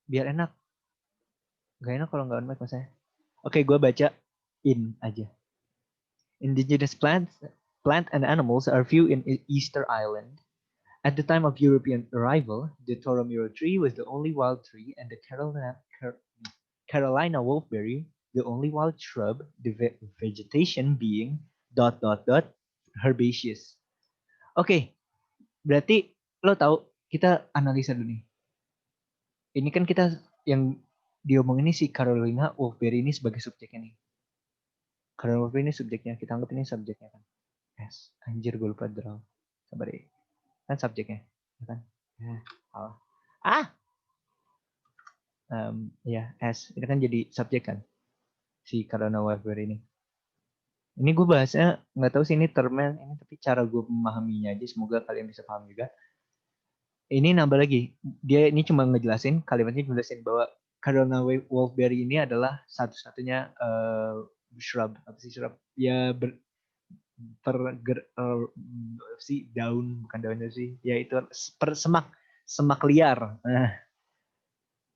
biar enak. Gak enak kalau nggak on mic maksudnya. Oke, gue baca in aja. Indigenous plants and animals are few in Easter Island. At the time of European arrival, the Toromiro tree was the only wild tree, and the Carolina wolfberry the only wild shrub, the vegetation being ... herbaceous. Oke, berarti lo tahu, kita analisa dulu nih. Ini kan kita yang diomong ini si Carolina wolfberry ini sebagai subjeknya nih. Carolina wolfberry ini subjeknya, kita anggap ini subjeknya kan. Yes, anjir gue lupa draw. Sabar ya. Kan subjeknya, ya kan? Salah. Ya, S. Ini kan jadi subjek kan? Si Carolina wolfberry ini. Ini gue bahasnya nggak tahu sih ini termnya ini, tapi cara gue memahaminya aja, semoga kalian bisa paham juga. Ini nambah lagi, dia ini cuma ngejelasin, kalimatnya jelasin bahwa Carolina wolfberry ini adalah satu-satunya shrub, apa sih shrub? Ya si daun, bukan daunnya sih, ya itu semak liar.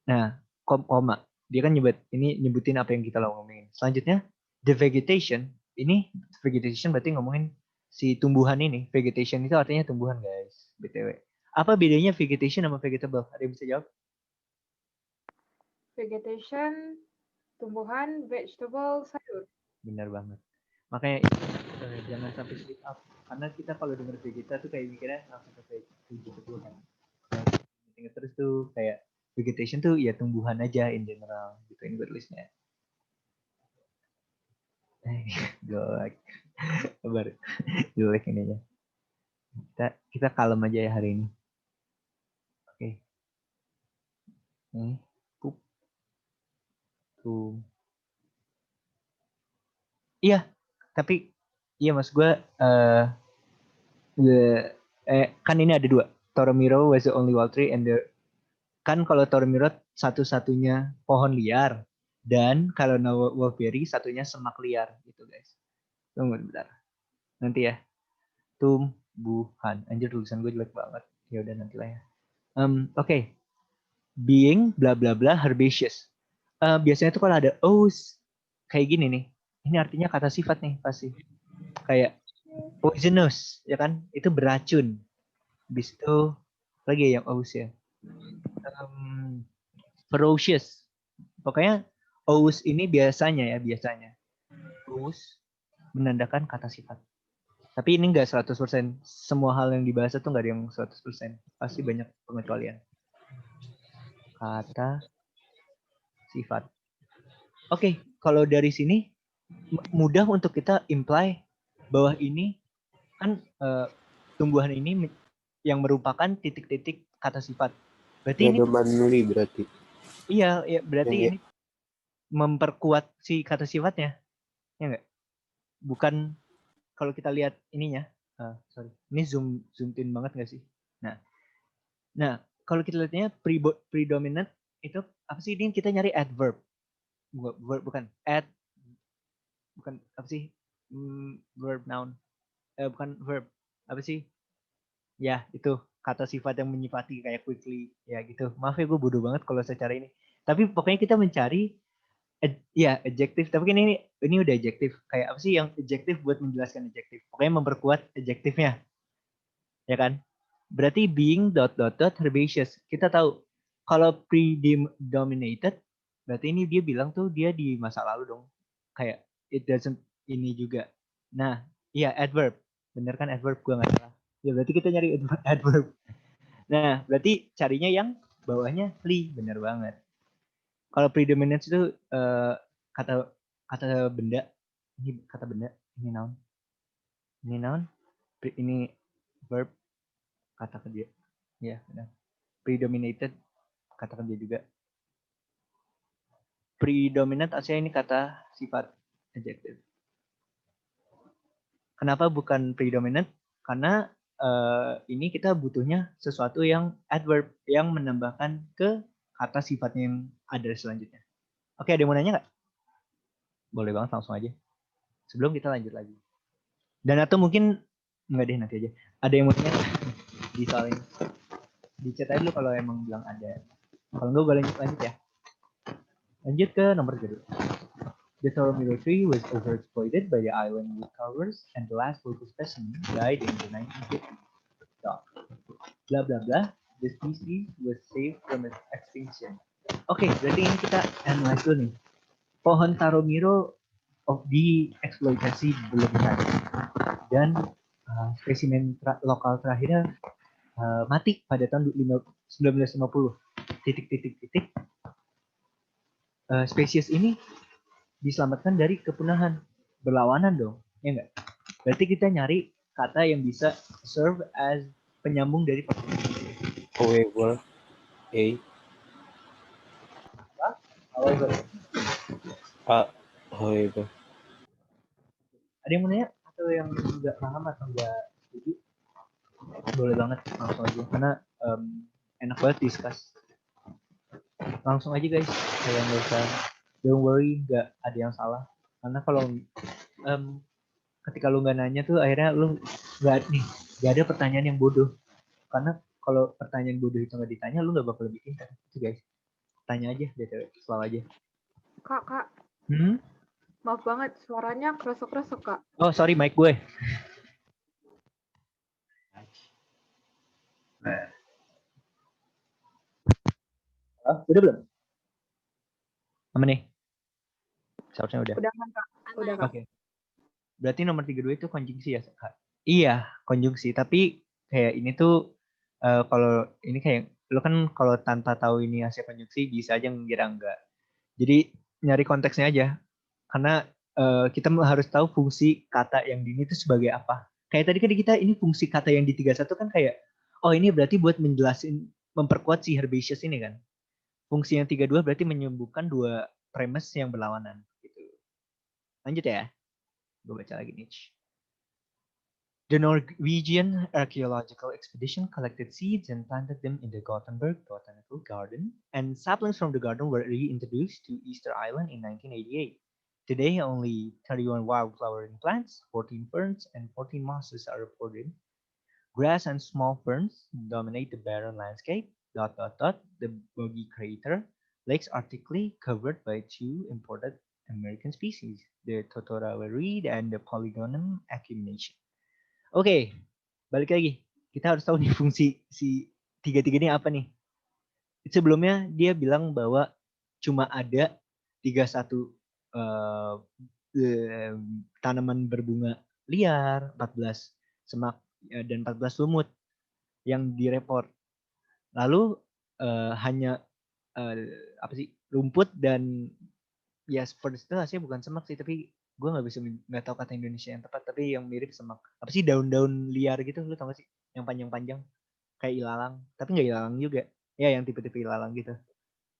Nah, koma, dia kan nyebutin apa yang kita ngomongin. Selanjutnya, the vegetation. Ini vegetation berarti ngomongin si tumbuhan ini. Vegetation itu artinya tumbuhan, guys. BTW. Apa bedanya vegetation sama vegetable? Ada yang bisa jawab? Vegetation, tumbuhan, vegetable, sayur. Benar banget. Makanya jangan sampai slip up. Karena kita kalau denger vegeta tuh kayak mikirnya langsung ke vegetable kan. Ingat terus tuh kayak vegetation tuh ya tumbuhan aja in general. Gitu ini gue tulisnya. Jelek. Sabar. Jelek ini ya. Kita kalem aja ya hari ini. Oke. Pup. Tuh. Iya, tapi iya mas gue kan ini ada dua. Toromiro was the only wild tree and kan kalau Toromiro satu-satunya pohon liar dan kalau wolfberry satunya semak liar gitu guys. Tunggu bentar. Nanti ya. Tumbuhan. Anjir tulisan gue jelek banget. Ya udah nanti lah ya. Oke. Being bla bla bla herbaceous. Biasanya tuh kalau ada os kayak gini nih. Ini artinya kata sifat nih pasti. Kayak poisonous ya kan? Itu beracun. Habis itu lagi yang os ya. Ferocious. Pokoknya os ini biasanya os menandakan kata sifat. Tapi ini enggak 100%. Semua hal yang dibahas itu enggak ada yang 100%. Pasti banyak pengecualian. Kata sifat. Oke, kalau dari sini mudah untuk kita imply bahwa ini kan tumbuhan ini yang merupakan titik-titik kata sifat. Berarti ini berarti. Iya, berarti ini memperkuat si kata sifatnya. Ya enggak? Bukan kalau kita lihat ininya. Sorry. Ini zoom in banget enggak sih? Nah, kalau kita lihatnya predominant itu apa sih? Ini kita nyari adverb. Bukan apa sih? Verb noun. Bukan verb. Apa sih? Ya, itu kata sifat yang menyifati kayak quickly ya gitu. Maaf ya gue bodoh banget kalau secara ini. Tapi pokoknya kita mencari ya adjektif. Tapi kan ini udah adjektif. Kayak apa sih yang adjektif buat menjelaskan adjektif? Pokoknya memperkuat adjektifnya. Ya kan? Berarti being ... herbaceous. Kita tahu kalau predominated berarti ini dia bilang tuh dia di masa lalu dong. Kayak it doesn't ini juga. Nah, iya adverb. Bener kan adverb gue nggak salah. Ya berarti kita nyari adverb. Nah, berarti carinya yang bawahnya li, bener banget. Kalau predominance itu kata benda, ini kata benda, ini noun. Ini noun, ini verb, kata kerja. Ya, benar. Predominated, kata kerja juga. Predominant aslinya ini kata sifat adjective. Kenapa bukan predominant? Karena ini kita butuhnya sesuatu yang adverb yang menambahkan ke kata sifatnya yang ada selanjutnya. Oke, ada yang mau nanya nggak? Boleh banget langsung aja. Sebelum kita lanjut lagi. Dan atau mungkin nggak deh nanti aja. Ada yang mau nanya di soal ini? Di chat aja dulu kalau emang bilang ada. Kalau enggak gue lanjut ya. Lanjut ke nomor 3. The Toromiro tree was overexploited by the island woodcarvers, and the last local specimen died in the 1950s. Blah blah blah. The species was saved from its extinction. Oke, berarti ini kita analyze dulu nih. Pohon Taromiro dieksploitasi berlebihan dan spesimen lokal terakhirnya mati pada tahun 1950. Titik. Spesies ini diselamatkan dari kepunahan, berlawanan dong, ya enggak? Berarti kita nyari kata yang bisa serve as penyambung dari However, however. Ada yang mau nanya atau yang nggak paham atau nggak setuju? Boleh banget langsung aja, karena enak banget discuss. Langsung aja guys, kayak nggak usah, don't worry, nggak ada yang salah. Karena kalau ketika lu nggak nanya tuh akhirnya lu nggak ada pertanyaan yang bodoh. Karena kalau pertanyaan bodoh itu nggak ditanya, lu nggak bakal lebih pintar. Itu guys, tanya aja, selalu aja. Kak. Maaf banget, suaranya kerosok-kerosok, Kak. Oh, sorry, mic gue. Udah belum? Aman nih? Seharusnya udah. Udah kan, Kak? Udah, Kak. Oke. Berarti nomor 32 itu konjungsi ya, Kak? Iya, konjungsi. Tapi kayak ini tuh, kalau ini kayak, lu kan kalau tanpa tahu ini hasil konjungsi, bisa aja ngira enggak. Jadi, nyari konteksnya aja. Karena kita harus tahu fungsi kata yang di ini tuh sebagai apa. Kayak tadi kan kita, ini fungsi kata yang di 31 kan kayak, oh ini berarti buat menjelasin, memperkuat si herbaceous ini kan. Fungsi yang 32 berarti menyembuhkan dua premise yang berlawanan. Gitu. Lanjut ya. Gue baca lagi nih. The Norwegian archaeological expedition collected seeds and planted them in the Gothenburg Botanical Garden, and saplings from the garden were reintroduced to Easter Island in 1988. Today, only 31 wild-flowering plants, 14 ferns, and 14 mosses are reported. Grass and small ferns dominate the barren landscape. The boggy crater lakes are thickly covered by two imported American species, the Totorawa reed and the Polygonum acumination. Oke, balik lagi. Kita harus tahu nih fungsi si tiga-tiga ini apa nih. Sebelumnya dia bilang bahwa cuma ada 31 tanaman berbunga liar, 14 semak dan 14 lumut yang direport. Lalu hanya rumput dan ya seperti itu hasilnya bukan semak sih, tapi gue nggak tahu kata Indonesia yang tepat, tapi yang mirip semak. Apa sih, daun-daun liar gitu, lu tau gak sih? Yang panjang-panjang kayak ilalang, tapi nggak ilalang juga. Ya yang tipe-tipe ilalang gitu.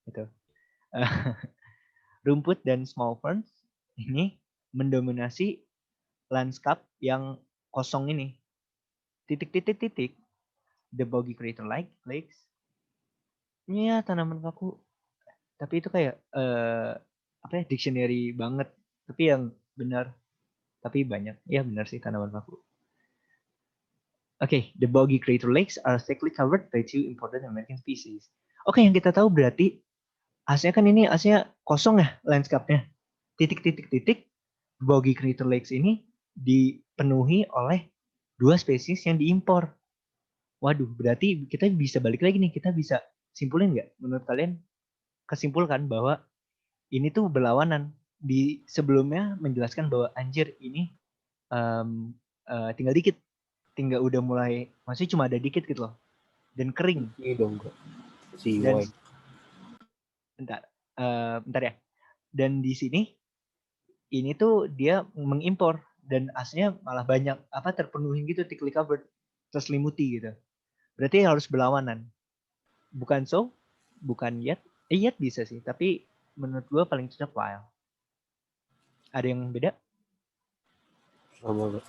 Gitu. Rumput dan small ferns ini mendominasi landscape yang kosong ini. Titik. The boggy crater lakes. Iya, tanaman kaku. Tapi itu kayak dictionary banget. Tapi yang benar. Tapi banyak. Ya benar sih, tanaman kaku. Okay, the boggy crater lakes are thickly covered by two important American species. Oke, yang kita tahu berarti aslinya kan ini aslinya kosong ya landscape-nya. Titik. Boggy crater lakes ini dipenuhi oleh dua spesies yang diimpor. Waduh, berarti kita bisa balik lagi nih. Kita bisa simpulin nggak? Menurut kalian kesimpulkan bahwa ini tuh berlawanan. Di sebelumnya menjelaskan bahwa anjir ini tinggal dikit. Tinggal udah mulai, maksudnya cuma ada dikit gitu loh. Dan kering. Iya dong, Kak. Dan bentar ya. Dan di sini ini tuh dia mengimpor dan aslinya malah banyak terpenuhi gitu, thickly covered, terselimuti gitu. Berarti harus berlawanan. Bukan so, bukan yet. Yet bisa sih, tapi menurut gue paling cocok while. Ada yang beda? Sama.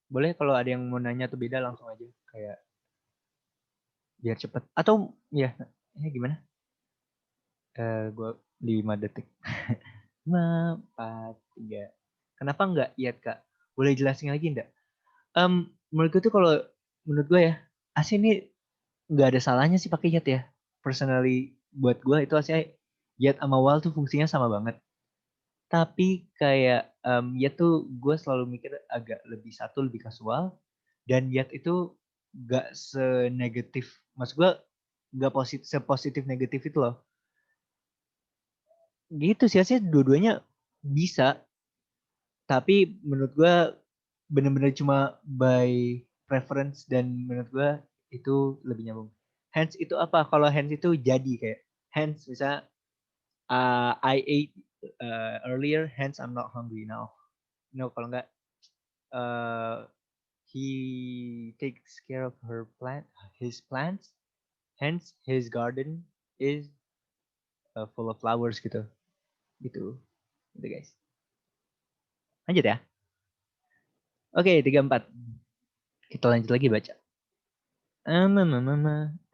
Boleh kalau ada yang mau nanya atau beda langsung aja, kayak biar cepet. Atau ya, ini gimana? Gue 5 detik. 5, 4, 3. Kenapa enggak yet, Kak? Boleh jelasin lagi enggak? Menurut gue tuh kalau menurut gue ya, asli ini nggak ada salahnya sih pakai yet ya. Personally, buat gue itu aslinya Yat sama Wal tuh fungsinya sama banget. Tapi kayak Yat tuh gue selalu mikir agak lebih satu lebih kasual, dan Yat itu gak senegatif, maksud gue gak sepositif negatif itu loh. Gitu sih, aslinya dua-duanya bisa, tapi menurut gue bener-bener cuma by preference, dan menurut gue itu lebih nyambung. Hence itu apa? Kalau hence itu jadi kayak hence misalnya I ate earlier, hence I'm not hungry now. No, kalau enggak he takes care of his plants, hence his garden is full of flowers gitu. Gitu guys. Lanjut ya. Oke, 34. Kita lanjut lagi baca. A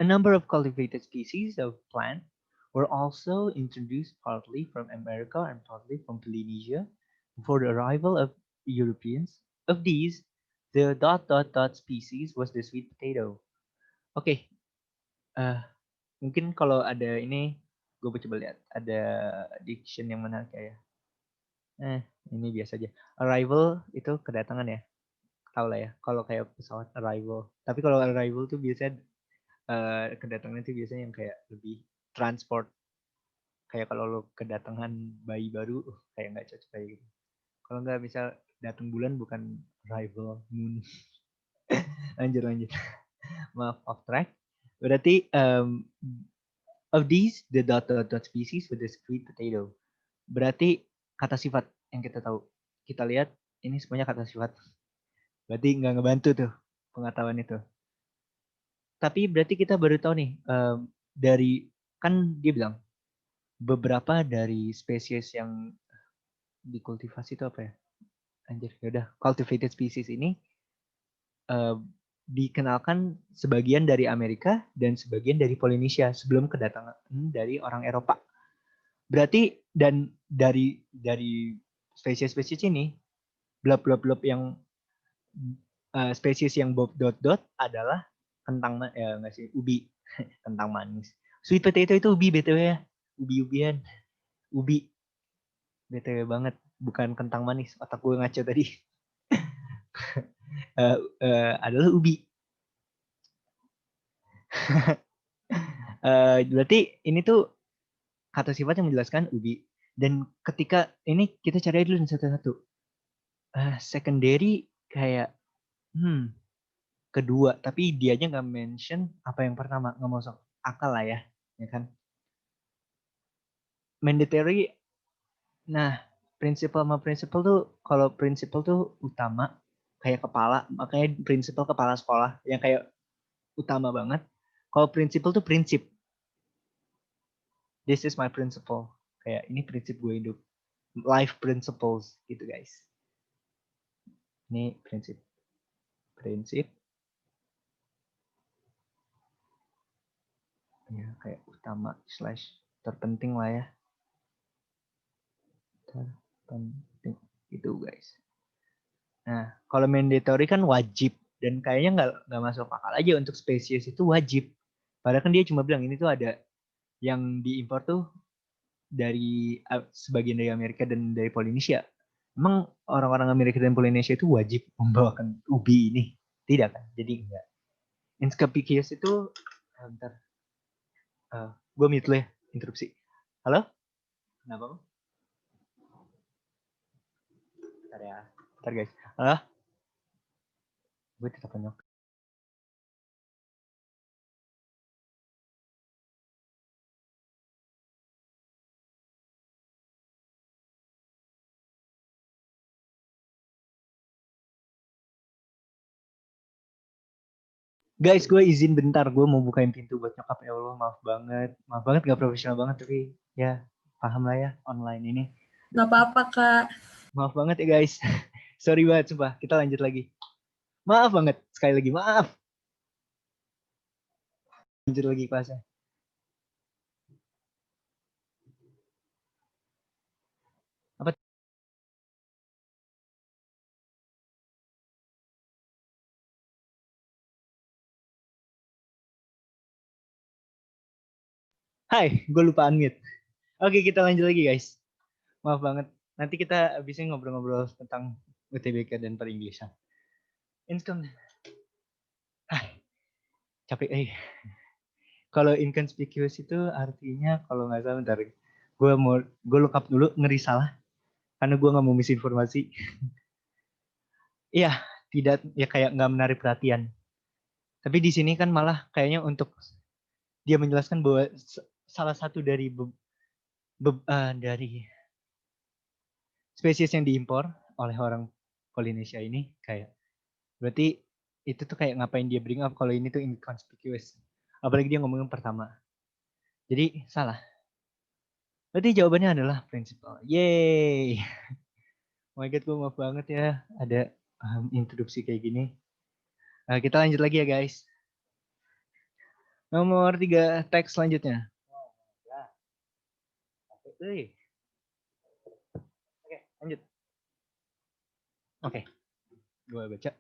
number of cultivated species of plant were also introduced partly from America and partly from Polynesia before the arrival of Europeans. Of these, the species was the sweet potato. Oke, mungkin kalau ada ini, gue coba lihat ada diction yang menarik ya. Ini biasa aja. Arrival itu kedatangan ya. Tahu lah ya. Kalau kayak pesawat arrival. Tapi kalau arrival tuh biasanya kedatangan itu biasanya yang kayak lebih transport. Kayak kalau lo kedatangan bayi baru, kayak nggak cocok kayak gitu. Kalau nggak misal datang bulan bukan arrival moon. lanjut. Maaf off track. Berarti of these the species with the sweet potato. Berarti kata sifat yang kita tahu. Kita lihat ini semuanya kata sifat. Berarti nggak ngebantu tuh pengetahuan itu. Tapi berarti kita baru tahu nih dari kan dia bilang beberapa dari spesies yang dikultivasi itu apa ya? Anjir, ya udah cultivated species ini dikenalkan sebagian dari Amerika dan sebagian dari Polynesia sebelum kedatangan dari orang Eropa. Berarti dan dari spesies-spesies ini blub yang spesies yang bob dot adalah kentang ya nggak sih ubi kentang manis. Sweet potato itu ubi btw ya, ubi-ubian, ubi btw banget, bukan kentang manis. Otak gue ngaco tadi. Adalah ubi. Berarti ini tuh kata sifat yang menjelaskan ubi. Dan ketika ini kita cari dulu satu-satu. Secondary kayak kedua, tapi dianya nggak mention apa yang pertama, nggak masuk akal lah ya kan? Mandatory. Nah, prinsipal sama prinsipal tuh, kalau prinsipal tuh utama kayak kepala, makanya prinsipal kepala sekolah yang kayak utama banget. Kalau prinsipal tuh prinsip. This is my principle. Kayak ini prinsip gue hidup. Life principles gitu guys. Ini prinsip. Ya kayak utama / terpenting lah ya. Terpenting itu guys. Nah, kalau mandatory kan wajib, dan kayaknya nggak masuk akal aja untuk spesies itu wajib. Padahal kan dia cuma bilang ini tuh ada yang diimpor tuh dari sebagian dari Amerika dan dari Polynesia. Emang orang-orang Amerika dan Polynesia itu wajib membawakan ubi ini? Tidak kan? Jadi enggak. Inscapikius itu bentar. Gue mute dulu ya, interupsi. Halo? Kenapa? Bentar ya. Bentar guys. Halo? Gue tetap penyok. Guys, gue izin bentar. Gue mau bukain pintu buat nyokap. Ya Allah, maaf banget. Maaf banget gak profesional banget. Tapi ya paham lah ya online ini. Gak apa-apa, Kak. Maaf banget ya guys. Sorry banget, sumpah. Kita lanjut lagi. Maaf banget. Sekali lagi, maaf. Lanjut lagi kelasnya. Apa? Hai, gue lupa unmute. Oke, kita lanjut lagi guys. Maaf banget. Nanti kita abisnya ngobrol-ngobrol tentang UTBK dan per-Ingglisan. Income. Capek. Kalau inconspicuous itu artinya kalau nggak salah bentar. Gue look up dulu, ngeri salah. Karena gue nggak mau misinformasi. Iya, tidak ya kayak nggak menarik perhatian. Tapi di sini kan malah kayaknya untuk dia menjelaskan bahwa salah satu dari dari spesies yang diimpor oleh orang Polinesia ini kayak berarti itu tuh kayak ngapain dia bring up kalau ini tuh inconspicuous. Apalagi dia ngomongin pertama. Jadi salah. Berarti jawabannya adalah principle. Yeay. Oh my god, gue maaf banget ya ada introduksi kayak gini. Kita lanjut lagi ya guys. Nomor 3 teks selanjutnya. Oke, lanjut. Oke, gue baca.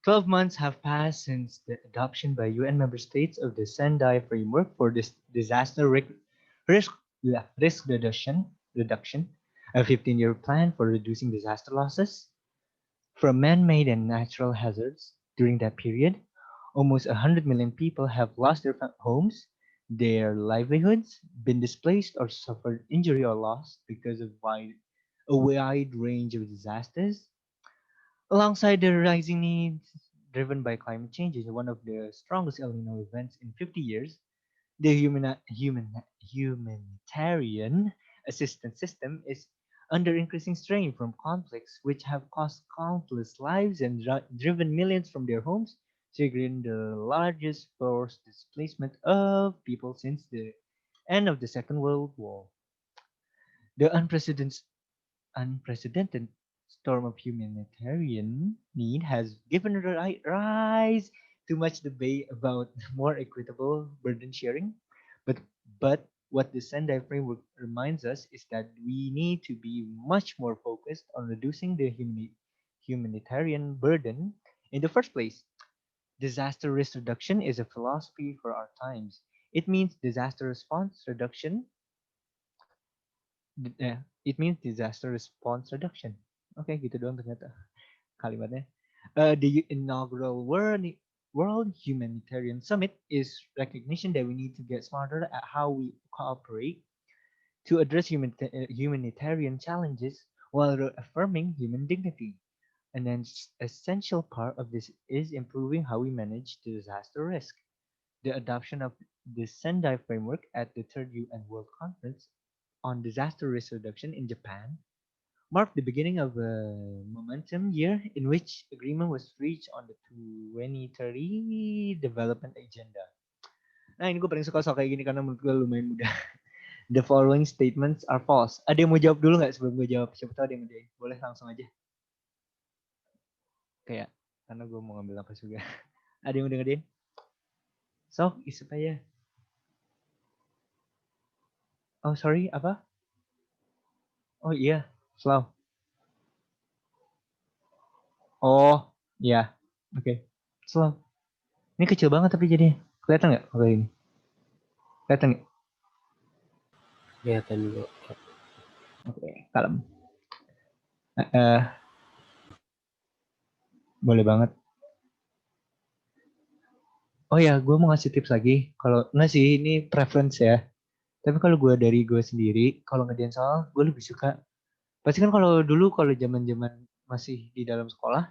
12 months have passed since the adoption by UN member states of the Sendai Framework for this disaster risk reduction, a 15-year plan for reducing disaster losses from man-made and natural hazards. During that period, almost 100 million people have lost their homes, their livelihoods, been displaced, or suffered injury or loss because of a wide range of disasters. Alongside the rising needs driven by climate change is one of the strongest El Nino events in 50 years. The humanitarian assistance system is under increasing strain from conflicts which have cost countless lives and driven millions from their homes, triggering the largest forced displacement of people since the end of the Second World War. The unprecedented storm of humanitarian need has given rise to much debate about more equitable burden sharing. But but what the Sendai framework reminds us is that we need to be much more focused on reducing the humanitarian burden in the first place. Disaster risk reduction is a philosophy for our times. It means disaster response reduction it means disaster response reduction. Oke, gitu doang ternyata kalimatnya. The inaugural World Humanitarian Summit is recognition that we need to get smarter at how we cooperate to address humanitarian challenges while affirming human dignity. An essential part of this is improving how we manage disaster risk. The adoption of the Sendai framework at the Third UN World Conference on Disaster Risk Reduction in Japan marked the beginning of a momentum year in which agreement was reached on the 2030 Development Agenda. Nah, ini gue paling suka soal kayak gini karena menurut gue lumayan mudah. The following statements are false. Ada yang mau jawab dulu nggak sebelum gue jawab? Siapa tahu ada yang ngerjain. Boleh langsung aja. Kayak, karena gue mau ngambil nafas juga. Ada yang udah ngerjain? Sok, supaya. Oh, sorry, apa? Oh iya, slow. Oh, iya. Oke. Slow. Ini kecil banget tapi jadinya. Kelihatan nggak kalau ini? Kelihatan nggak? Kelihatan juga. Oke, kalem. Boleh banget. Oh ya, gue mau ngasih tips lagi. Kalau nggak sih, ini preference ya. Tapi kalau gue dari gue sendiri, kalau ngerjain soal, gue lebih suka. Pasti kan kalau dulu, kalau zaman-zaman masih di dalam sekolah,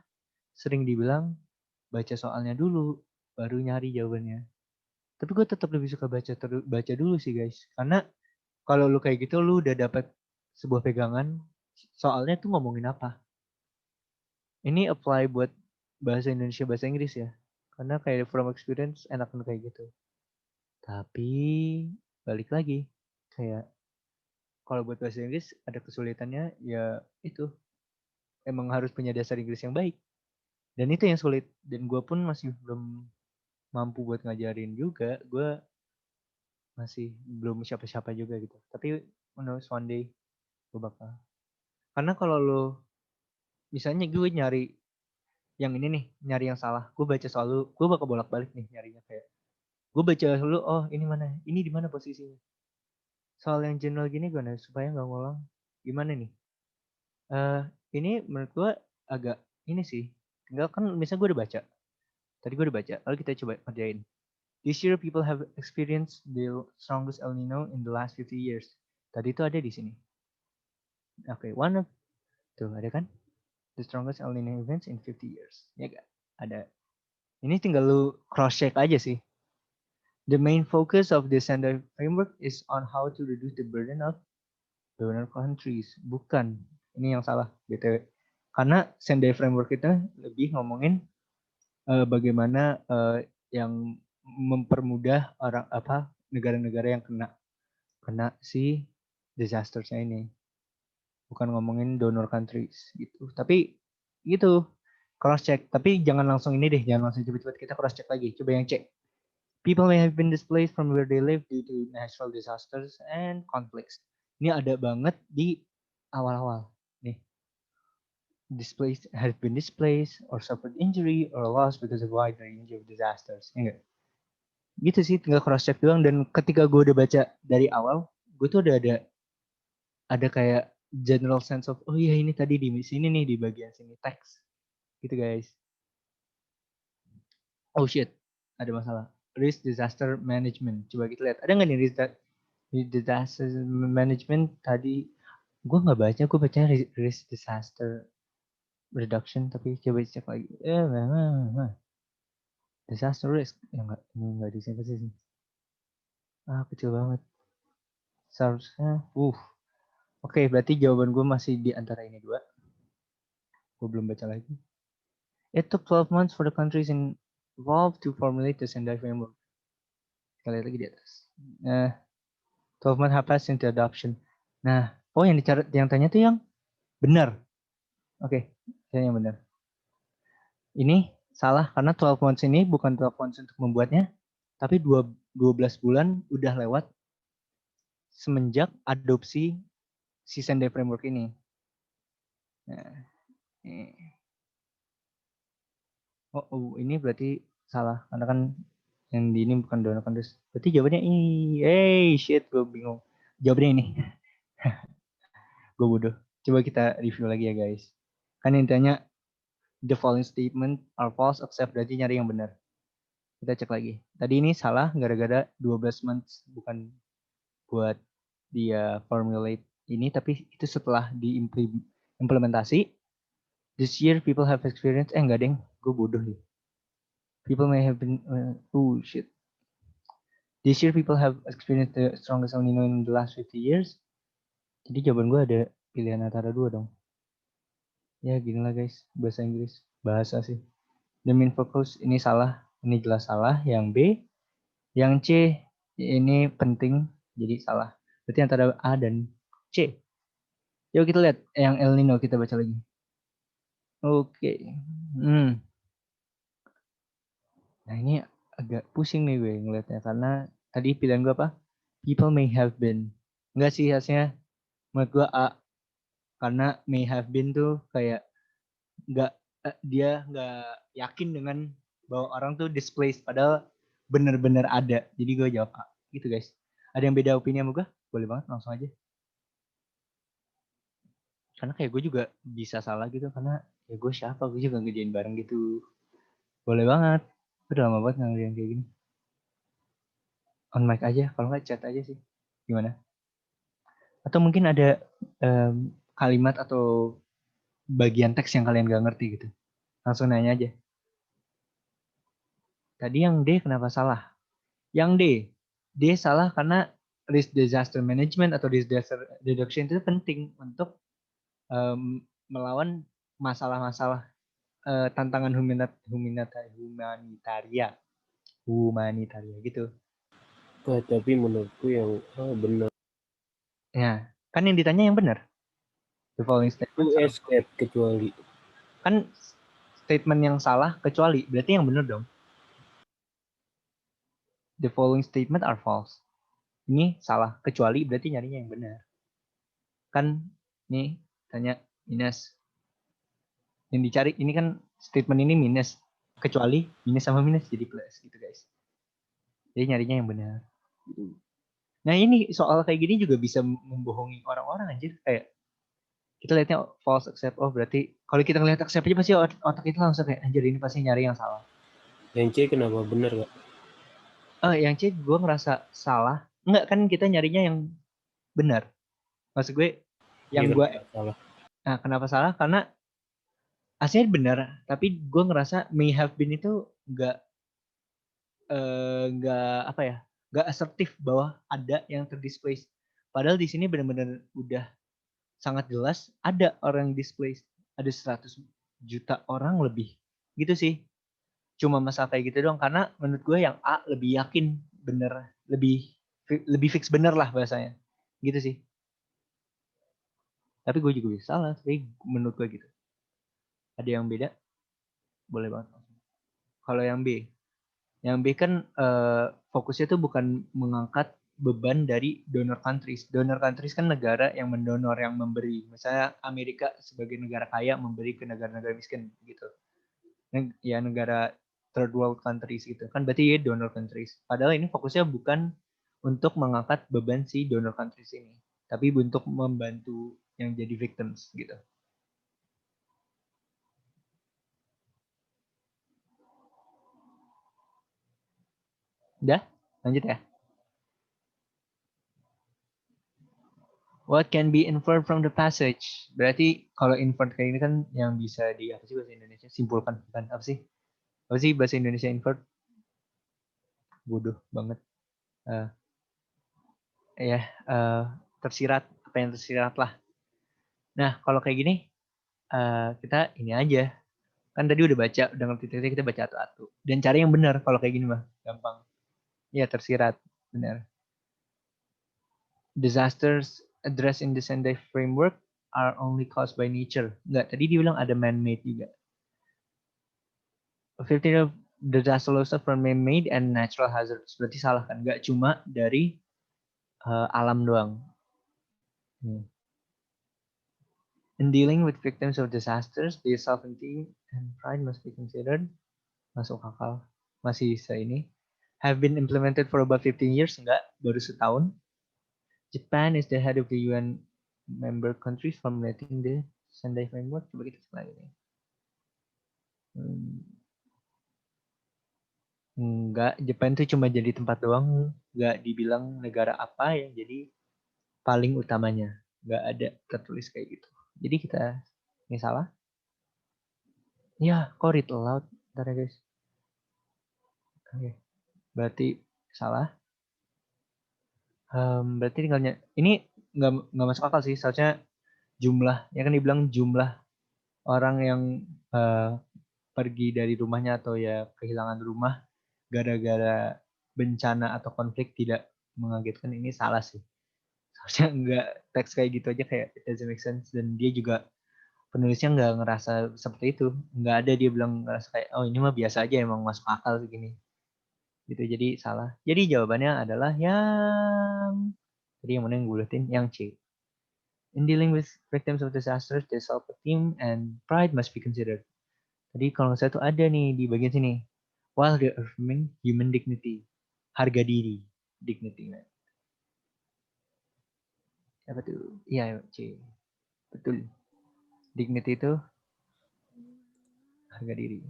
sering dibilang baca soalnya dulu, baru nyari jawabannya. Tapi gue tetap lebih suka baca dulu sih guys. Karena kalau lu kayak gitu, lu udah dapat sebuah pegangan, soalnya tuh ngomongin apa. Ini apply buat bahasa Indonesia, bahasa Inggris ya. Karena kayak from experience enakan kayak gitu. Tapi balik lagi, kayak kalau buat bahasa Inggris ada kesulitannya ya itu. Emang harus punya dasar Inggris yang baik. Dan itu yang sulit. Dan gue pun masih belum mampu buat ngajarin juga. Gue masih belum siapa-siapa juga gitu. Tapi who knows one day gue bakal. Karena kalau lo, misalnya gue nyari yang ini nih, nyari yang salah. Gue baca soal lu, gue bakal bolak-balik nih nyarinya kayak Gue baca dulu, oh ini mana? Ini di mana posisinya? Soal yang general gini gue supaya nggak ngulang. Gimana nih? Ini menurut gue agak ini sih. Tinggal kan misalnya gue udah baca. Tadi gue udah baca. Lalu kita coba kerjain. This year people have experienced the strongest El Nino in the last 50 years. Tadi itu ada di sini. Oke, one of tuh ada kan? The strongest El Nino events in 50 years. Ya gak? Ada. Ini tinggal lu cross check aja sih. The main focus of the Sendai framework is on how to reduce the burden of donor countries. Bukan. Ini yang salah, BTW. Karena Sendai framework itu lebih ngomongin bagaimana yang mempermudah orang negara-negara yang kena si disasternya ini. Bukan ngomongin donor countries gitu. Tapi gitu, cross check. Tapi jangan langsung ini deh, jangan langsung cepet-cepet, kita cross check lagi. Coba yang cek. People may have been displaced from where they live due to natural disasters and conflicts. Ini ada banget di awal-awal. Nih, displaced have been displaced or suffered injury or loss because of wide range of disasters. Enggak. Gitu sih, tinggal cross check doang. Dan ketika gue udah baca dari awal, gue tuh udah ada kayak general sense of, oh iya ini tadi di sini nih di bagian sini teks. Gitu guys. Oh shit, ada masalah. Risk disaster management. Coba kita lihat. Ada nggak nih disaster management tadi? Gue nggak baca, gue bacanya risk disaster reduction. Tapi coba cek lagi. Disaster risk. Ya nggak, ini nggak disini sih. Kecil banget. Seharusnya, Oke, berarti jawaban gue masih di antara ini dua. Gue belum baca lagi. It took 12 months for the countries involved to formulate the Sendai framework. Kita lihat lagi di atas. 12 months have passed into adoption. Nah, yang tanya tuh yang benar. Oke, yang benar. Ini salah karena 12 months ini bukan 12 months untuk membuatnya, tapi 12 bulan udah lewat semenjak adopsi si Sendai framework ini. Nah, ini berarti salah karena kan yang di ini bukan donor countries. Berarti jawabannya shit, gue bingung. Jawabannya ini. Gue bodoh. Coba kita review lagi ya guys. Kan intinya the following statement are false except berarti nyari yang benar. Kita cek lagi. Tadi ini salah gara-gara 12 months bukan buat dia formulate ini, tapi itu setelah diimplementasi. This year people have experienced, enggak deng, gue bodoh ya. People may have been, shit. This year people have experienced the strongest El Nino in the last 50 years. Jadi jawaban gue ada pilihan antara dua dong. Ya gini lah guys, bahasa Inggris. Bahasa sih. The main focus ini salah, ini jelas salah. Yang B, yang C ini penting, jadi salah. Berarti antara A dan C. Yuk kita lihat yang El Nino, kita baca lagi. Oke. Nah ini agak pusing nih gue ngeliatnya karena tadi pilihan gue apa? People may have been. Enggak sih hasilnya menurut gue A. Karena may have been tuh kayak dia nggak yakin dengan bahwa orang tuh displaced padahal bener-bener ada. Jadi gue jawab A. Gitu guys. Ada yang beda opini sama gue? Boleh banget langsung aja. Karena kayak gue juga bisa salah gitu karena ya gue siapa, gue juga ngerjain bareng gitu. Boleh banget. Udah lama banget ngerjain kayak gini. On mic aja, kalau nggak chat aja sih. Gimana? Atau mungkin ada kalimat atau bagian teks yang kalian gak ngerti gitu. Langsung nanya aja. Tadi yang D kenapa salah? Yang D salah karena risk disaster management atau disaster reduction itu penting untuk melawan masalah-masalah tantangan humanitaria gitu. Tapi menurutku yang benar. Ya, kan yang ditanya yang benar. The following statement escape kecuali. Kan statement yang salah kecuali, berarti yang benar dong. The following statement are false. Ini salah kecuali berarti nyarinya yang benar. Kan nih tanya minus. Yang dicari ini kan statement ini minus. Kecuali minus sama minus jadi plus gitu guys. Jadi nyarinya yang benar. Nah ini soal kayak gini juga bisa membohongi orang-orang anjir. Kayak kita lihatnya false accept. Oh berarti kalau kita ngeliat accept aja pasti otak kita langsung kayak anjir ini pasti nyari yang salah. Yang C kenapa benar gak? Yang C gue ngerasa salah. Enggak kan kita nyarinya yang benar. Maksud gue yang gue salah. Nah, kenapa salah? Karena aslinya benar, tapi gue ngerasa may have been itu nggak apa ya, nggak asertif bahwa ada yang terdisplace. Padahal di sini benar-benar udah sangat jelas ada orang yang displaced, ada 100 juta orang lebih, gitu sih. Cuma masalah kayak gitu doang, karena menurut gue yang A lebih yakin bener, lebih fix bener lah bahasanya, gitu sih. Tapi gue juga bisa salah, tapi menurut gue gitu. Ada yang beda, boleh banget. Kalau yang B kan fokusnya tuh bukan mengangkat beban dari donor countries. Donor countries kan negara yang mendonor, yang memberi. Misalnya Amerika sebagai negara kaya memberi ke negara-negara miskin gitu. Ya negara third world countries gitu. Kan berarti ya donor countries. Padahal ini fokusnya bukan untuk mengangkat beban si donor countries ini, tapi untuk membantu yang jadi victims gitu. Udah? Lanjut ya. What can be inferred from the passage? Berarti kalau inferred kayak ini kan yang bisa di apa sih bahasa Indonesia? Simpulkan kan apa sih? Apa sih bahasa Indonesia inferred? Bodoh banget. Uh, ya tersirat, apa yang tersirat lah. Nah kalau kayak gini kita ini aja. Kan tadi udah baca, udah ngerti kita baca satu-satu. Dan cari yang benar kalau kayak gini mah gampang. Ya tersirat, benar. Disasters addressed in the Sendai framework are only caused by nature. Enggak, tadi dia bilang ada man-made juga. 15 of disaster losses from man-made and natural hazards. Berarti salah kan? Enggak cuma dari alam doang. In dealing with victims of disasters, their sovereignty and pride must be considered. Masuk akal. Masih bisa ini. Have been implemented for about 15 years. Enggak, baru setahun. Japan is the head of the UN member countries formulating the Sendai framework. Coba kita cek lagi nih. Enggak, Japan itu cuma jadi tempat doang. Enggak dibilang negara apa yang jadi paling utamanya. Enggak ada tertulis kayak gitu. Jadi kita, ini salah. Ya, kok read aloud? Bentar ya guys. Oke, berarti salah. Berarti tinggalnya, ini nggak masuk akal sih. Seharusnya jumlah, ya kan dibilang jumlah orang yang pergi dari rumahnya atau ya kehilangan rumah gara-gara bencana atau konflik tidak mengagetkan, ini salah sih. Seharusnya nggak teks kayak gitu aja, kayak it doesn't make sense. Dan dia juga penulisnya nggak ngerasa seperti itu, nggak ada dia bilang ngerasa kayak oh ini mah biasa aja emang masuk akal segini gitu. Jadi salah. Jadi jawabannya adalah yang tadi yang mana yang gue liatin, yang C. In dealing with victims of disasters, the self-esteem and pride must be considered. Tadi kalau saya tuh ada nih di bagian sini, while reaffirming human dignity, harga diri, dignity. Apa tuh? Iya C, betul. Dignity itu harga diri.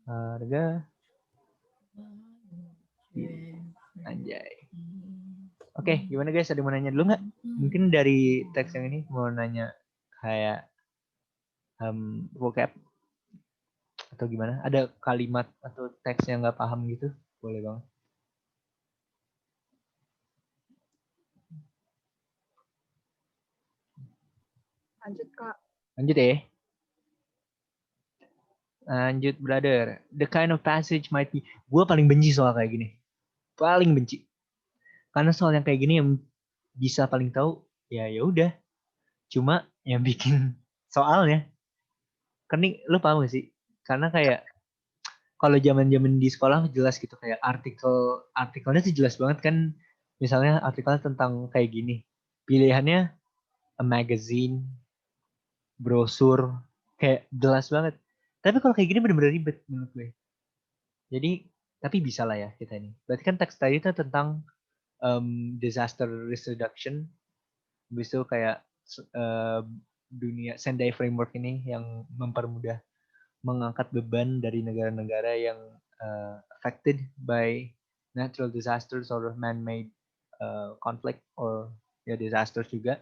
Harga diri. Anjay. Oke, gimana guys? Ada mau nanya dulu nggak? Mungkin dari teks yang ini mau nanya kayak vocab atau gimana? Ada kalimat atau teks yang nggak paham gitu? Boleh banget. Lanjut Kak. Lanjut ya. Lanjut brother. The kind of passage might be. Gue paling benci soal kayak gini. Paling benci. Karena soal yang kayak gini yang bisa paling tahu ya udah. Cuma yang bikin soalnya. Kan nih lu paham gak sih? Karena kayak kalau zaman-zaman di sekolah jelas gitu, kayak artikelnya tuh jelas banget kan. Misalnya artikelnya tentang kayak gini. Pilihannya a magazine, brosur, kayak jelas banget. Tapi kalau kayak gini bener-bener ribet menurut gue. Jadi Tapi bisa lah ya kita ini. Berarti kan teks tadi itu tentang disaster risk reduction. Habis itu kayak dunia Sendai Framework ini yang mempermudah mengangkat beban dari negara-negara yang affected by natural disasters or man-made conflict or ya disasters juga.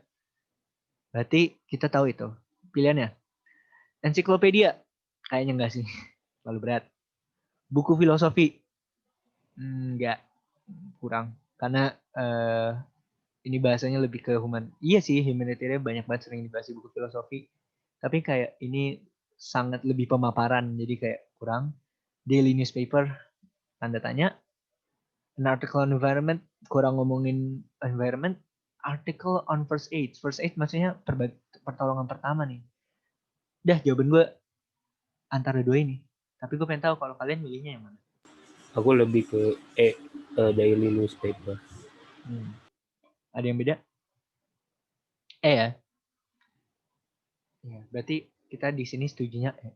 Berarti kita tahu itu pilihannya. Ensiklopedia kayaknya enggak sih, terlalu berat. Buku filosofi enggak, kurang. Karena ini bahasanya lebih ke Iya sih, humanitarian banyak banget sering dibahas di buku filosofi. Tapi kayak ini sangat lebih pemaparan, jadi kayak kurang. Daily newspaper, tanda tanya. An article on environment, kurang ngomongin environment. Article on first aid. First aid maksudnya pertolongan pertama nih. Dah, jawaban gue antara dua ini. Tapi gue pengen tahu kalau kalian milihnya yang mana. Aku lebih ke daily newspaper. Ada yang beda? Ya. Ya, berarti kita di sini setujunya E.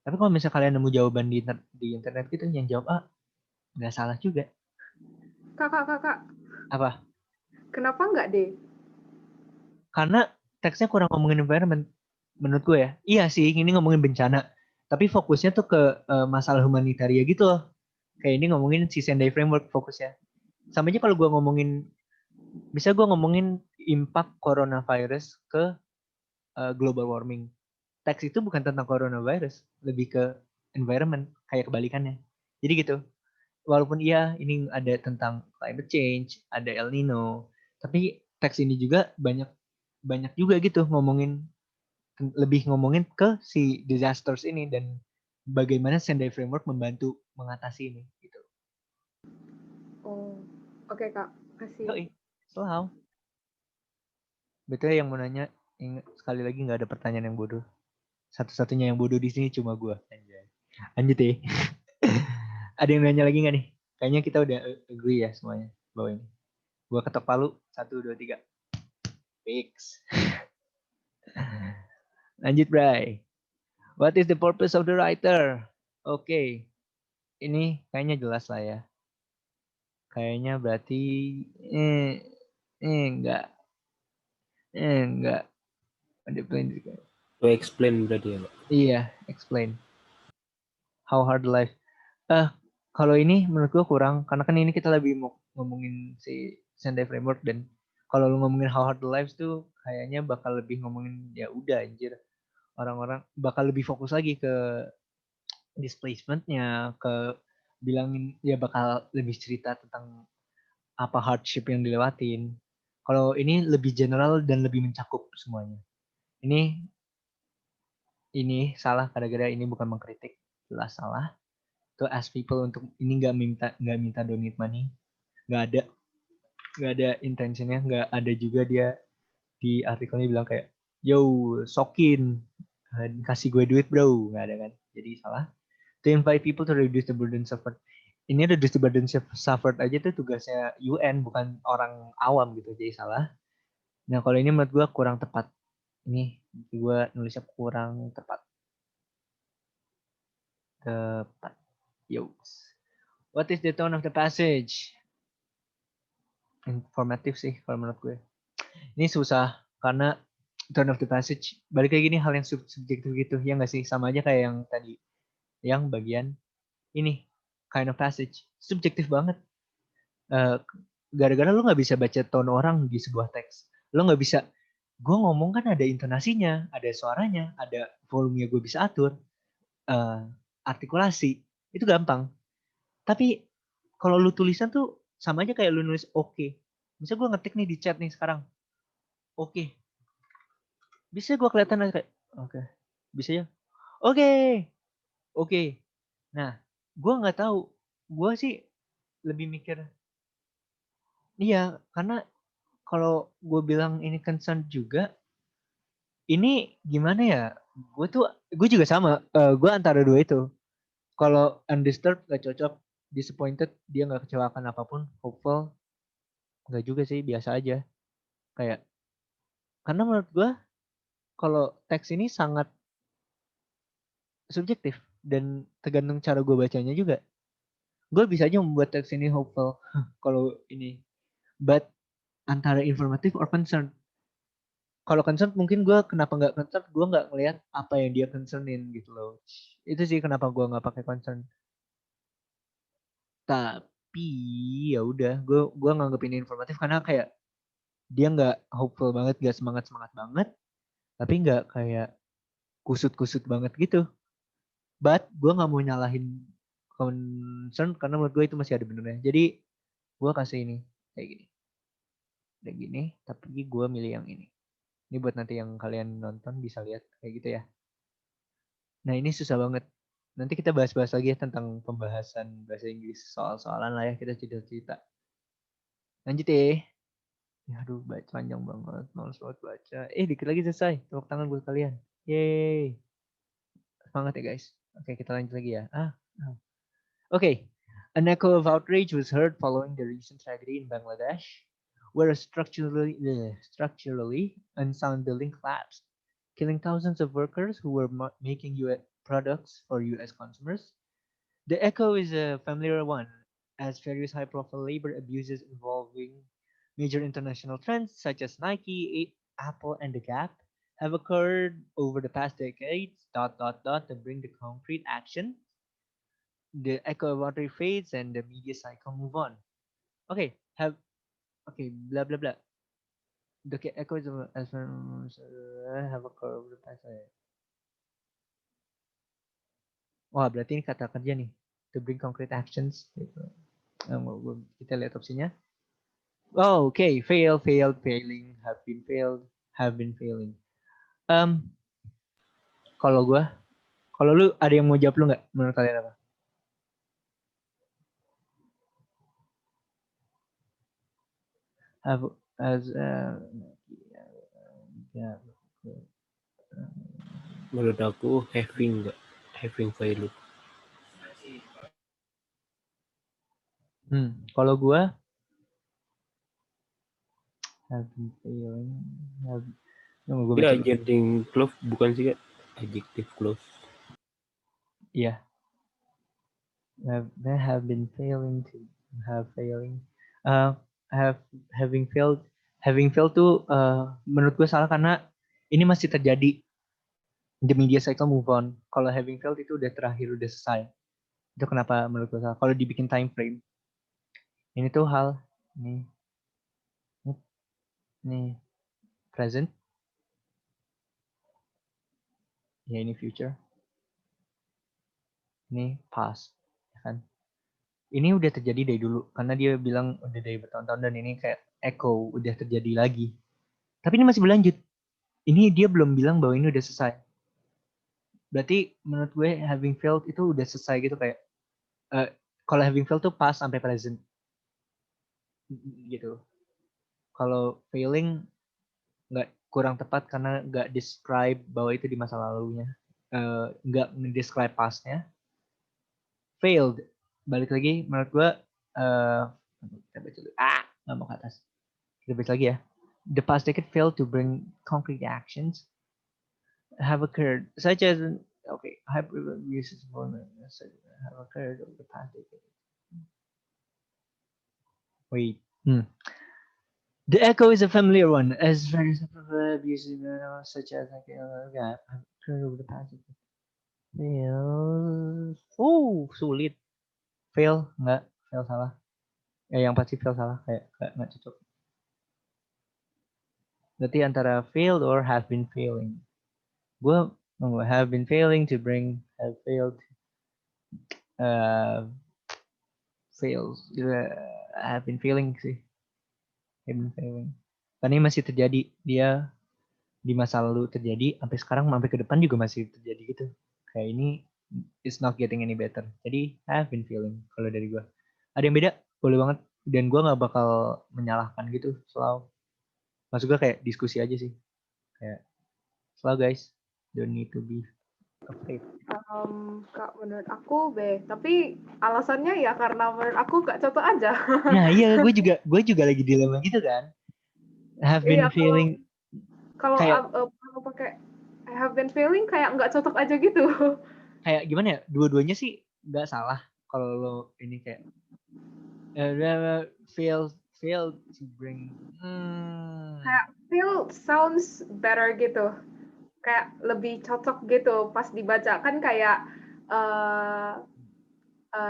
Tapi kalau misalnya kalian nemu jawaban di internet gitu yang jawab A, nggak salah juga. Kakak. Apa? Kenapa nggak D? Karena teksnya kurang ngomongin environment. Menurut gue ya. Iya sih, ini ngomongin bencana. Tapi fokusnya tuh ke masalah humanitaria gitu loh. Kayak ini ngomongin si Sendai Framework fokusnya. Sama aja kalau gue ngomongin, bisa gue ngomongin impact coronavirus ke global warming. Teks itu bukan tentang coronavirus, lebih ke environment, kayak kebalikannya. Jadi gitu. Walaupun iya ini ada tentang climate change, ada El Nino, tapi teks ini juga banyak juga gitu lebih ngomongin ke si disasters ini dan bagaimana Sendai Framework membantu mengatasi ini gitu. Oh, oke Kak, kasih. Yoi, selalu. Betul yang mau nanya, sekali lagi nggak ada pertanyaan yang bodoh. Satu-satunya yang bodoh di sini cuma gue. Lanjut ya. Ada yang nanya lagi nggak nih? Kayaknya kita udah agree ya semuanya bahwa ini. Gue ketok palu, 1, 2, 3. Fix. Lanjut, Bray. What is the purpose of the writer? Oke. Ini kayaknya jelas lah ya. Kayaknya berarti enggak. Ada plan juga. To explain berarti ya, Pak? Iya, explain. How hard life. Kalau ini menurut gue kurang karena kan ini kita lebih mau ngomongin si Sendai Framework dan kalau lu ngomongin how hard life tuh kayaknya bakal lebih ngomongin ya udah anjir orang-orang bakal lebih fokus lagi ke displacementnya, ke bilangin ya bakal lebih cerita tentang apa hardship yang dilewatin. Kalau ini lebih general dan lebih mencakup semuanya. Ini salah gara-gara ini bukan mengkritik, jelas salah. To ask people untuk ini nggak minta donate money, nggak ada intentionnya, nggak ada juga dia di artikelnya bilang kayak yo sokin kasih gue duit bro, nggak ada kan, jadi salah. To invite people to reduce the burden suffered, ini reduce the burden suffered aja tuh tugasnya UN bukan orang awam gitu, jadi salah. Nah kalau ini menurut gue kurang tepat, ini gue nulisnya kurang tepat. Yo, what is the tone of the passage? Informatif sih kalau menurut gue. Ini susah karena tone of the passage balik lagi gini hal yang subjektif gitu ya nggak sih, sama aja kayak yang tadi yang bagian ini kind of passage subjektif banget. Gara-gara lo nggak bisa baca tone orang di sebuah teks, lo nggak bisa, gue ngomong kan ada intonasinya, ada suaranya, ada volumenya gue bisa atur, artikulasi itu gampang. Tapi kalau lu tulisan tuh sama aja kayak lu nulis oke. Bisa gue ngetik nih di chat nih sekarang. Oke. Bisa gue kelihatan kayak oke. Bisa ya? Oke. Oke. Nah, gue nggak tahu. Gue sih lebih mikir iya, karena kalau gue bilang ini concern juga, ini gimana ya? Gue juga sama. Gue antara dua itu. Kalau undisturbed gak cocok, disappointed dia nggak kecewakan apapun, hopeful nggak juga sih, biasa aja. Kayak karena menurut gue kalau teks ini sangat subjektif dan tergantung cara gue bacanya juga. Gue bisa aja membuat teks ini hopeful kalau ini. But antara informatif or concern. Kalau concern mungkin gue kenapa nggak concern, gue nggak ngelihat apa yang dia concernin gitu loh. Itu sih kenapa gue nggak pakai concern. Tapi ya udah, gue nganggep ini informatif karena kayak dia nggak hopeful banget, nggak semangat banget, tapi nggak kayak kusut banget gitu. But gue nggak mau nyalahin concern karena menurut gue itu masih ada benernya. Jadi gue kasih ini kayak gini, kayak gini, tapi gue milih yang ini. Ini buat nanti yang kalian nonton bisa lihat kayak gitu ya. Nah ini susah banget. Nanti kita bahas-bahas lagi ya tentang pembahasan bahasa Inggris soal-soalan lah ya, kita cerita-cerita. Lanjut ya. Ya aduh, baca panjang banget, males banget baca. Dikit lagi selesai. Tepuk tangan buat kalian. Yeay. Semangat ya guys. Oke, kita lanjut lagi ya. Okay. An echo of outrage was heard following the recent tragedy in Bangladesh, where a structurally unsound building collapsed, killing thousands of workers who were making US products for US consumers. The echo is a familiar one, as various high-profile labor abuses involving major international trends such as Nike, Apple, and The Gap have occurred over the past decades. To bring the concrete action, the echo of water fades and the media cycle move on. Okay, blah blah blah. The echoes of have occurred over the past. Wah, berarti ini kata kerja nih. To bring concrete actions. Kita lihat opsinya. Oh, okay. Failed, failing, have been failing. Kalau lu ada yang mau jawab lu nggak? Menurut kalian apa? Have as Menurut aku having failure. Kalau gua have been failing, Ya, adjective clause bukan sih Kak? Adjective clause. Iya. Have been failing to have failing. Having failed tuh menurut gue salah karena ini masih terjadi. The media cycle move on. Kalau having failed itu udah terakhir, udah selesai. Itu kenapa menurut gue salah. Kalau dibikin time frame, ini tuh hal nih present, ya ini future, ini past, ya kan? Ini udah terjadi dari dulu karena dia bilang udah dari bertahun-tahun dan ini kayak echo udah terjadi lagi. Tapi ini masih berlanjut. Ini dia belum bilang bahwa ini udah selesai. Berarti menurut gue having failed itu udah selesai gitu kayak kalau having failed tuh past sampai present gitu. Kalau failing nggak kurang tepat karena nggak describe bahwa itu di masa lalunya, nggak describe pastnya. Failed balik lagi menurut gue kita baca dulu. Nggak mau ke atas. Kita baca lagi ya. The past decade failed to bring concrete actions have occurred, such as hyper abuses have occurred over the past decade. Wait. The echo is a familiar one, as various abuses such as have occurred over the past decade. Fail. Sulit. Fail, enggak. Fail salah. Yang pasti fail salah, kayak nggak cocok. Berarti antara failed or have been failing. Gue have been failing to bring have failed fails have been failing sih, have been failing karena ini masih terjadi, dia di masa lalu terjadi sampai sekarang, sampai ke depan juga masih terjadi gitu, kayak ini it's not getting any better, jadi have been failing. Kalau dari gue ada yang beda boleh banget, dan gue nggak bakal menyalahkan gitu, selalu maksud gue kayak diskusi aja sih, kayak selalu guys, don't need to be afraid. Kak, menurut aku B, tapi alasannya ya karena menurut aku gak cocok aja. Nah iya, gue juga lagi dilema gitu kan, have been failing. Kalau pakai have been failing kayak nggak cocok aja gitu. Kayak gimana ya, dua-duanya sih nggak salah kalau lo ini kayak fail to bring Kayak feel sounds better gitu. Kayak lebih cocok gitu pas dibaca kan kayak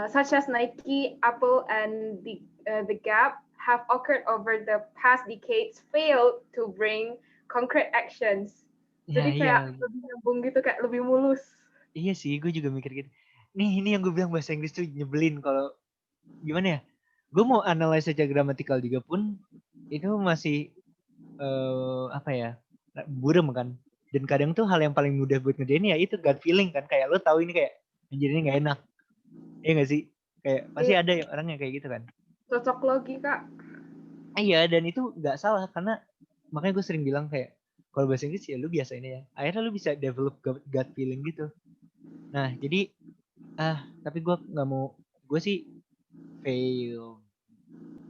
such as Nike, Apple, and the Gap have occurred over the past decades failed to bring concrete actions. ya Jadi iya kayak lebih nyambung gitu, kayak lebih mulus. iya sih, gue juga mikir gitu. Ini yang gue bilang bahasa Inggris tuh nyebelin kalau gimana ya? Gue mau analisa secara gramatikal juga pun itu masih apa ya? Burem kan. Dan kadang tuh hal yang paling mudah buat ngerjain ya itu gut feeling kan. Kayak lo tahu ini kayak anjir ini nggak enak. Iya nggak sih? Kayak pasti ada ya orang yang kayak gitu kan. Cocok logi, Kak. Iya, dan itu nggak salah karena makanya gue sering bilang kayak kalau bahasa Inggris ya lu biasa ini ya. Akhirnya lu bisa develop gut feeling gitu. Nah, jadi tapi gue nggak mau, gue sih fail.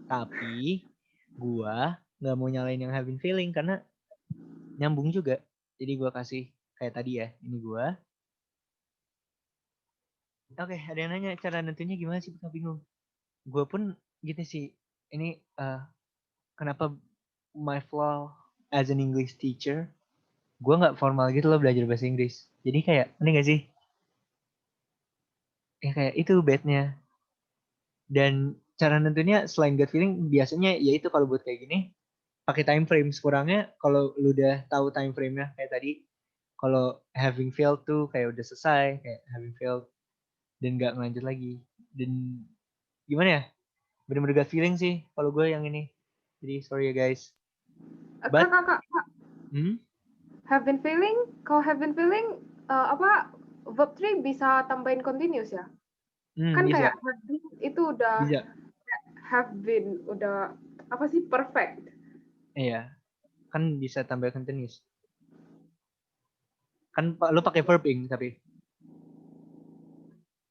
Tapi gue nggak mau nyalain yang having feeling karena nyambung juga. Jadi gue kasih kayak tadi ya, ini gue. Oke, ada yang nanya cara nentunya gimana sih? Gue bingung. Gue pun gitu sih. Ini kenapa my flaw as an English teacher? Gue nggak formal gitu loh belajar bahasa Inggris. Jadi kayak, ini gak sih? Ya kayak itu bednya. Dan cara nentunya selain gut feeling, biasanya ya itu kalau buat kayak gini, pakai time frame. Kurangnya kalau lu udah tahu time frame-nya kayak tadi, kalau having failed tuh kayak udah selesai, kayak having failed dan nggak ngelanjut lagi. Dan gimana ya? Bener-bener gut feeling sih kalau gue yang ini. Jadi sorry ya guys. But, Kak. Have been feeling, kalau have been feeling, verb 3 bisa tambahin continuous ya? Kan bisa. kayak have been itu udah Bisa. have been, udah apa sih, perfect. Iya. Kan bisa tambah continuous. Kan lu pakai verb ing tapi.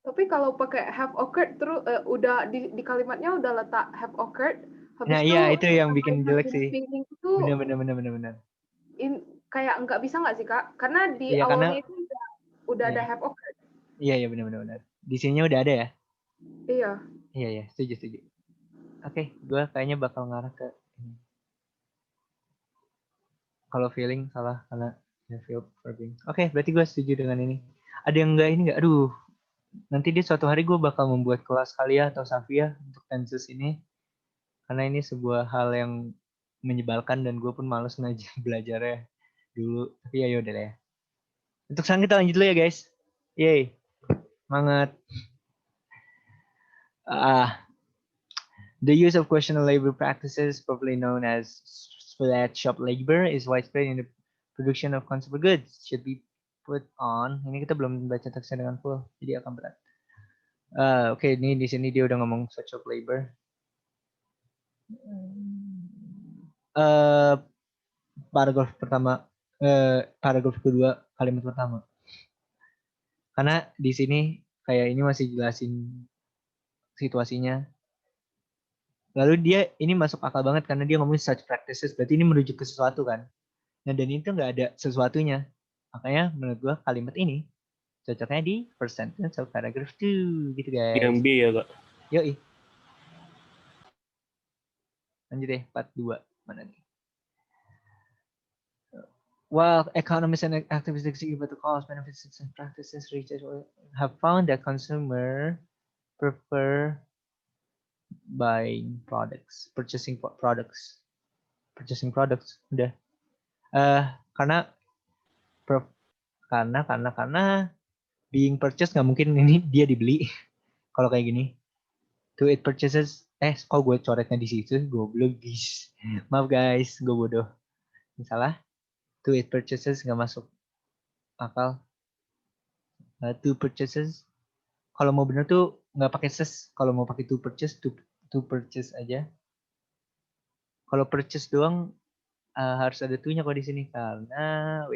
Tapi kalau pakai have occurred terus udah di kalimatnya udah letak have occurred, Nah habis iya itu itu yang tambahin bikin have jelek been sih. feeling itu Bener. kayak nggak bisa nggak sih, Kak? Karena di Iya karena awalnya itu udah ada iya have occurred. iya bener. Di sininya udah ada ya. Iya. Iya setuju. Oke, gue kayaknya bakal ngarah ke ini. Kalau feeling salah karena ya feel verbing. Oke, berarti gue setuju dengan ini. Ada yang enggak ini enggak? Aduh, nanti dia suatu hari gue bakal membuat kelas Kalia atau Safia untuk tenses ini. Karena ini sebuah hal yang menyebalkan dan gue pun males belajarnya dulu. Tapi ya yaudah ya. Untuk sekarang kita lanjut dulu ya guys. Yeay, semangat. The use of questionable labor practices, popularly known as sweatshop labor, is widespread in the production of consumer goods. Should be put on. Ini kita belum baca teksnya dengan full, jadi akan berat. Oke, ini di sini dia udah ngomong sweatshop labor. Paragraf pertama, paragraf kedua, kalimat pertama. Karena di sini kayak ini masih jelasin situasinya. Lalu dia ini masuk akal banget karena dia ngomongin such practices, berarti ini merujuk ke sesuatu kan. Nah dan itu nggak ada sesuatunya. Makanya menurut gua kalimat ini cocoknya di first sentence of paragraph 2 gitu guys. Yang B ya kak. Yoi. Lanjut deh, part 2. Mana nih? While economists and activists disagree about the cost, benefits, and practices, research have found that consumer prefer buying products, purchasing products. Udah. Karena being purchased nggak mungkin ini dia dibeli kalau kayak gini. To it purchases, kok gue coretnya di situ, goblok guys. Maaf guys, gue bodoh. Ini salah. To it purchases nggak masuk akal. To purchases, kalau mau bener tuh nggak pakai ses. Kalau mau pakai to purchase aja. Kalau purchase doang harus ada to-nya kok di sini karena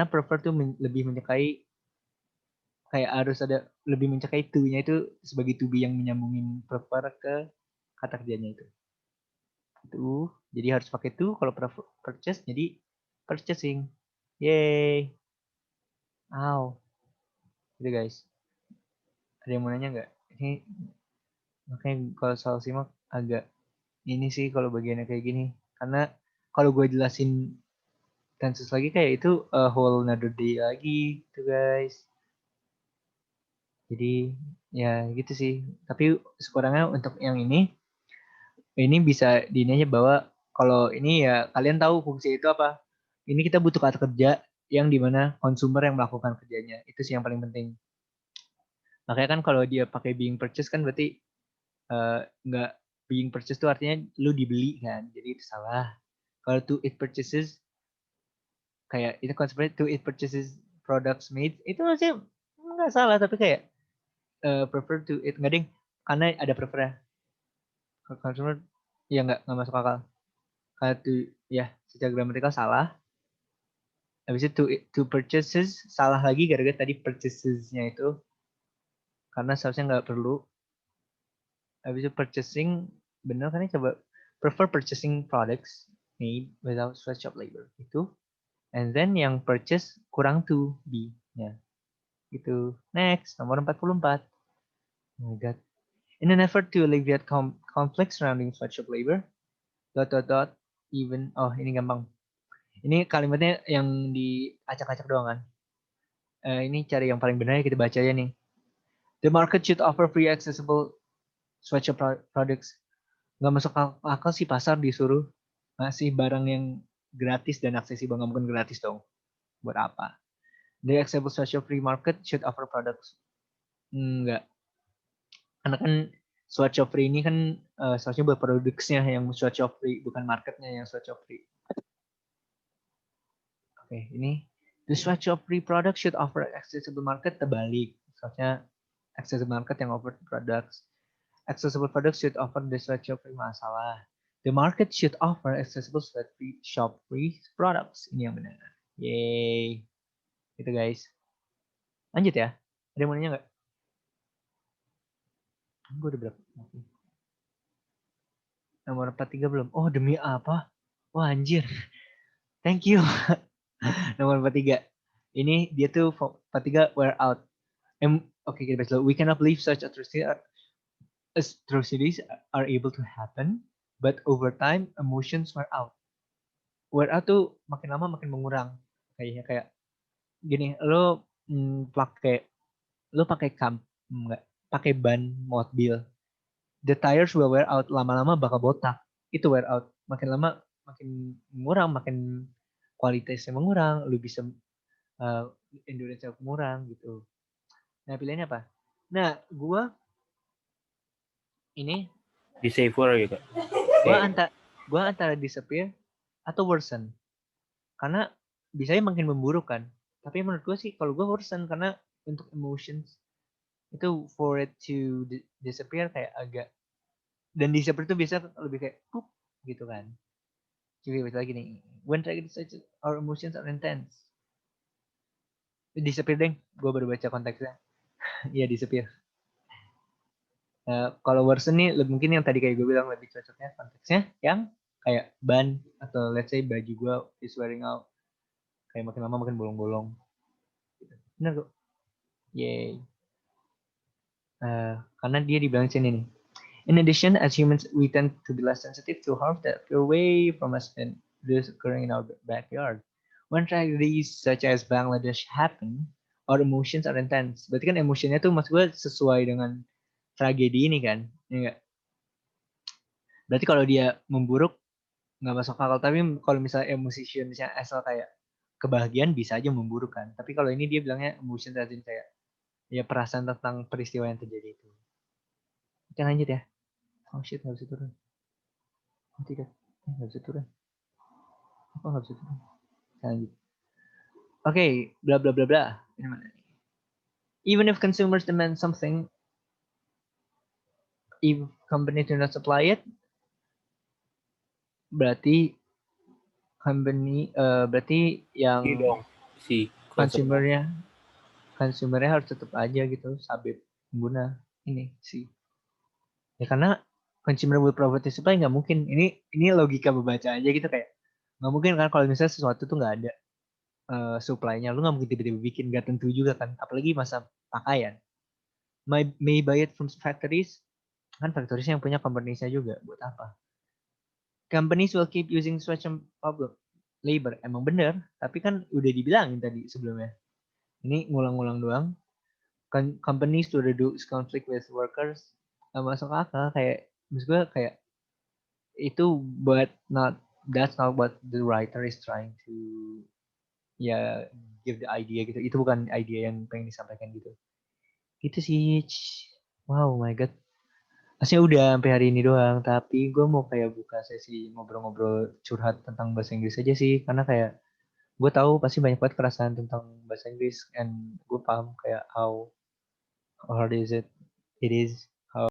prefer tuh lebih menyukai, kayak harus ada lebih menyukai to-nya itu sebagai to be yang menyambungin prefer ke kata kerjanya itu. Jadi harus pakai to kalau purchase jadi purchasing. Yay. Gitu guys. Ada yang mau nanya nggak? Ini makanya kalau soal simak agak ini sih kalau bagiannya kayak gini. Karena kalau gue jelasin tenses lagi kayak itu a whole another day lagi tuh guys. Jadi ya gitu sih. Tapi sekurangnya untuk yang ini bisa di ini aja bahwa kalau ini ya kalian tahu fungsi itu apa. Ini kita butuh kata kerja yang dimana konsumer yang melakukan kerjanya. Itu sih yang paling penting. Makanya kan kalau dia pakai being purchase kan berarti nggak being purchase itu artinya lu dibeli kan. Jadi itu salah. Kalau to it purchases kayak itu konsepnya to it purchases products made itu maksudnya nggak salah tapi kayak prefer to it nggak ding karena ada prefer consumer ya nggak masuk akal kayak to ya secara gramatikal salah habis itu to purchases salah lagi gara-gara tadi purchasesnya itu karena seharusnya nggak perlu habis itu purchasing bener kan ya coba prefer purchasing products made without sweatshop labor itu and then yang purchase kurang to be ya gitu next nomor 44 oh my god in an effort to alleviate conflict surrounding sweatshop labor even ini gampang ini kalimatnya yang diacak-acak doang kan ini cari yang paling benar ya kita baca aja nih the market should offer free accessible sweatshop products nggak masuk akal sih pasar disuruh ngasih barang yang gratis dan aksesibel nggak mungkin gratis dong buat apa the accessible sweatshop free market should offer products enggak karena kan sweatshop free ini kan seharusnya buat produknya yang sweatshop free bukan marketnya yang sweatshop free. Oke, ini the sweatshop free product should offer accessible market terbalik. Seharusnya accessible market yang offer products. Accessible products should offer the sweatshop free masalah. The market should offer accessible sweatshop free products. Ini yang benar. Yay. Gitu guys. Lanjut ya. Ada yang mau nanya nggak? Gue udah berapa? Nomor 43 belum. Oh demi apa? Wah anjir. Thank you. Nomor 43. Ini dia tuh 43 wear out. Oke, kita bahas dulu. We cannot believe such atrocities are able to happen, but over time emotions wear out. Wear out tuh makin lama makin mengurang. Kayaknya kayak gini, lo pakai enggak, pakai ban mobil. The tires will wear out, lama-lama bakal botak. Itu wear out. Makin lama makin mengurang, makin kualitasnya mengurang, lu bisa endurance mengurang gitu. Nah, pilihannya apa? Nah, gua ini Di saver ya kak. Gua antara disappear atau worsen. Karena bisanya makin memburuk kan. Tapi menurut gua sih kalau gua worsen karena untuk emotions itu for it to disappear kayak agak dan disappear itu biasa lebih kayak pup gitu kan. Coba baca lagi nih. When tragedy such our emotions are intense. Disappear deng. Gua baru baca konteksnya. Iya disappear. Kalau worsen nih mungkin yang tadi kayak gue bilang lebih cocoknya konteksnya yang kayak ban atau let's say baju gue is wearing out kayak makin lama makin bolong-bolong gitu. Bener kok yay karena dia dibilang sini nih in addition as humans we tend to be less sensitive to harm that appear away from us and this occurring in our backyard when tragedies such as Bangladesh happen our emotions are intense berarti kan emosinya tuh maksud gue sesuai dengan tragedi ini kan ya gak? Berarti kalau dia memburuk nggak masuk akal. Tapi kalau misalnya misalnya asal kayak kebahagiaan bisa aja memburuk kan. Tapi kalau ini dia bilangnya emotion tadi kayak ya perasaan tentang peristiwa yang terjadi itu. Kita lanjut ya. Oh shit nggak bisa turun. Oh tidak. Nggak bisa turun. Apa nggak bisa turun? Kita lanjut. Oke, bla bla bla bla. Ini mana nih? Even if consumers demand something, if company do not supply it, berarti company berarti yang si consumernya harus tetap aja gitu sabit pengguna ini sih ya karena consumer will provide the supply nggak mungkin ini logika membaca aja gitu kayak nggak mungkin kan kalau misalnya sesuatu tuh nggak ada supply-nya lu nggak mungkin tiba-tiba bikin nggak tentu juga kan apalagi masa pakaian may buy it from factories, kan factories yang punya companies-nya juga, buat apa? Companies will keep using such of labor. Emang bener, tapi kan udah dibilangin tadi sebelumnya. Ini ngulang-ngulang doang. Companies to reduce conflict with workers, nggak masuk akal. Kayak maksud gue kayak itu, but that's not what the writer is trying to give the idea gitu. Itu bukan idea yang pengen disampaikan gitu. Gitu sih. Wow, my god. Aslinya udah sampai hari ini doang, tapi gue mau kayak buka sesi ngobrol-ngobrol curhat tentang bahasa Inggris aja sih, karena kayak gue tahu pasti banyak banget keresahan tentang bahasa Inggris, and gue paham kayak how hard it is.